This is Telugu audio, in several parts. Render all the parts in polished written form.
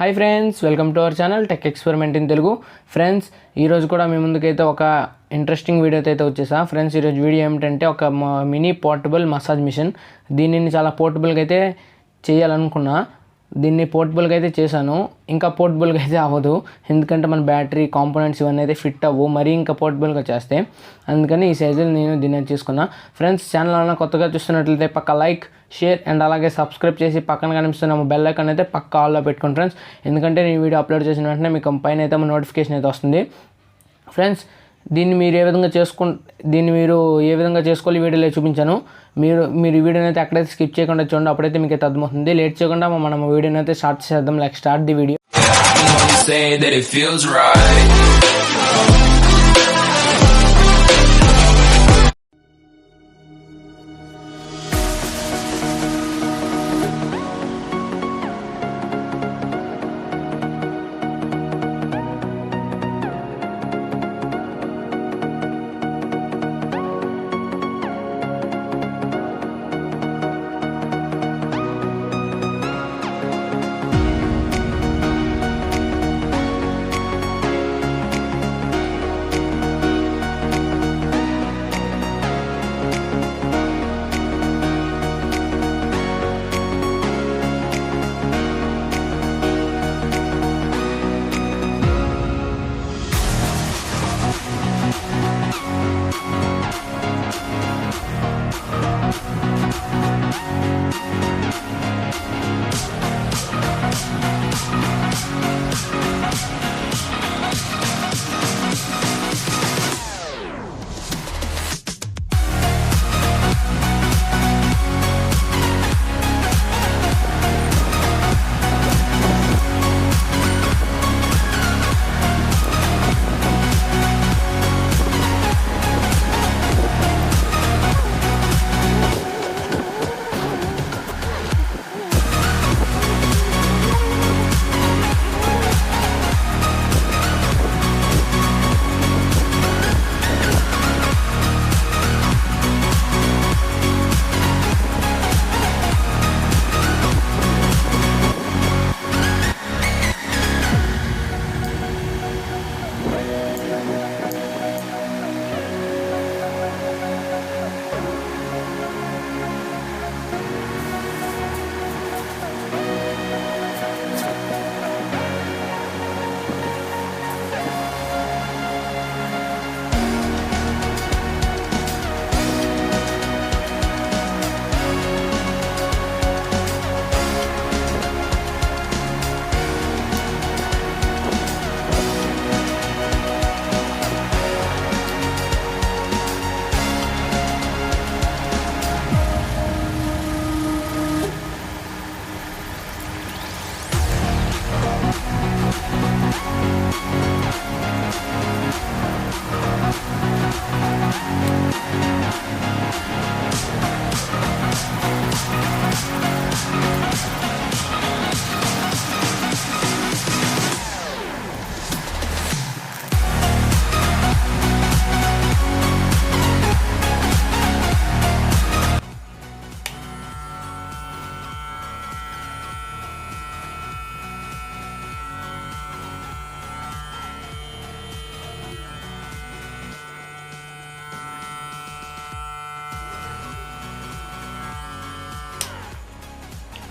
Hi friends, welcome to our channel tech experiment in Telugu. Friends, ఈరోజు కూడా మీ ముందుకైతే ఒక ఇంట్రెస్టింగ్ వీడియోతో అయితే వచ్చేసా. ఫ్రెండ్స్, ఈరోజు వీడియో ఏమిటంటే ఒక మినీ పోర్టబుల్ మసాజ్ మిషన్. దీనిని చాలా పోర్టబుల్గా అయితే చేయాలనుకున్నా. దీన్ని పోర్టబుల్గా అయితే చేశాను. ఇంకా పోర్టబుల్గా అయితే అవ్వదు, ఎందుకంటే మన బ్యాటరీ కాంపోనెంట్స్ ఇవన్నీ అయితే ఫిట్ అవ్వు మరీ ఇంకా పోర్టబుల్గా చేస్తే. అందుకని ఈ సైజులు నేను దీన్ని తీసుకున్నా. ఫ్రెండ్స్, ఛానల్ అన్న కొత్తగా చూస్తున్నట్లయితే పక్క లైక్, షేర్ అండ్ అలాగే సబ్స్క్రైబ్ చేసి పక్కన కనిపిస్తున్న బెల్ ఐకాన్ అయితే పక్క ఆల్లో పెట్టుకోండి ఫ్రెండ్స్. ఎందుకంటే నేను వీడియో అప్లోడ్ చేసిన వెంటనే మీకు పైన అయితే నోటిఫికేషన్ అయితే వస్తుంది. ఫ్రెండ్స్, దీన్ని మీరు ఏ విధంగా చేసుకోవాలి వీడియోలో చూపించాను. మీరు ఈ వీడియోని అయితే ఎక్కడైతే స్కిప్ చేయకుండా చూడండి, అప్పుడైతే మీకు అయితే అర్థమవుతుంది. లేట్ చేయకుండా మనం వీడియోని అయితే స్టార్ట్ చేద్దాం. Like start the video.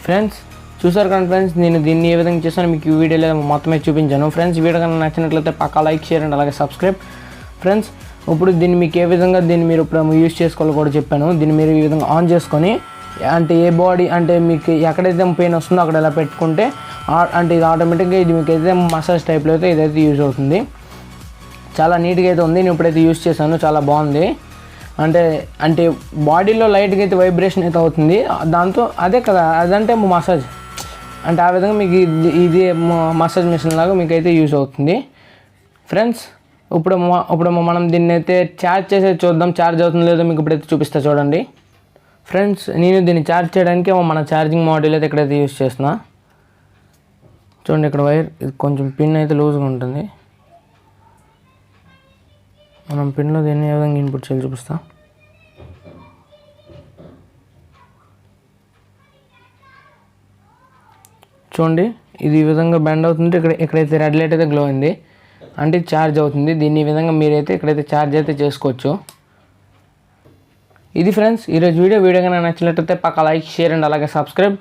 Friends, చూసారు కానీ ఫ్రెండ్స్, నేను దీన్ని ఏ విధంగా చేస్తాను మీకు ఈ వీడియోలో మొత్తమే చూపించాను. ఫ్రెండ్స్, వీడియో కన్నా నచ్చినట్లయితే పక్కా లైక్, షేర్ అండ్ అలాగే సబ్స్క్రైబ్. ఫ్రెండ్స్, ఇప్పుడు దీన్ని మీకు ఏ విధంగా మీరు ఇప్పుడు యూజ్ చేసుకోవాలో కూడా చెప్పాను. దీన్ని మీరు ఈ విధంగా ఆన్ చేసుకొని, అంటే ఏ బాడీ అంటే మీకు ఎక్కడైతే పెయిన్ వస్తుందో అక్కడ ఇలా పెట్టుకుంటే అంటే ఇది ఆటోమేటిక్గా ఇది మీకు అయితే మసాజ్ టైప్లో అయితే ఇదైతే యూజ్ అవుతుంది. చాలా నీట్గా అయితే ఉంది. నేను ఇప్పుడైతే యూజ్ చేశాను, చాలా బాగుంది. అంటే బాడీలో లైట్గా అయితే వైబ్రేషన్ అయితే అవుతుంది. దాంతో అదే కదా, అదంటే మసాజ్ అంటే ఆ విధంగా మీకు ఇది మసాజ్ మిషన్ లాగా మీకు అయితే యూజ్ అవుతుంది. ఫ్రెండ్స్, ఇప్పుడు మనం దీన్ని అయితే ఛార్జ్ చేసేది చూద్దాం. ఛార్జ్ అవుతుందో లేదో మీకు ఇప్పుడైతే చూపిస్తా చూడండి. ఫ్రెండ్స్, నేను దీన్ని ఛార్జ్ చేయడానికి మన ఛార్జింగ్ మాడ్యూల్ అయితే ఇక్కడైతే యూజ్ చేస్తున్నా. చూడండి, ఇక్కడ వైర్ ఇది కొంచెం పిన్ అయితే లూజ్గా ఉంటుంది. మనం పిన్లో దీన్ని ఏ విధంగా ఇన్పుట్ చేయాలి చూపిస్తా. చూడండి, ఇది ఈ విధంగా బెండ్ అవుతుంది. ఇక్కడైతే రెడ్ లైట్ అయితే గ్లో అయింది అంటే ఛార్జ్ అవుతుంది. దీన్ని ఈ విధంగా మీరైతే ఇక్కడైతే ఛార్జ్ అయితే చేసుకోవచ్చు. ఇది ఫ్రెండ్స్ ఈరోజు వీడియో కనుక నచ్చినట్లయితే పక్క లైక్ షేర్ అండ్ అలాగే సబ్స్క్రైబ్.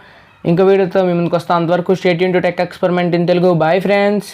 ఇంకో వీడియోతో మీ ముందుకు వస్తాను. అంతవరకు stay tune to tech experiment in Telugu. Bye friends.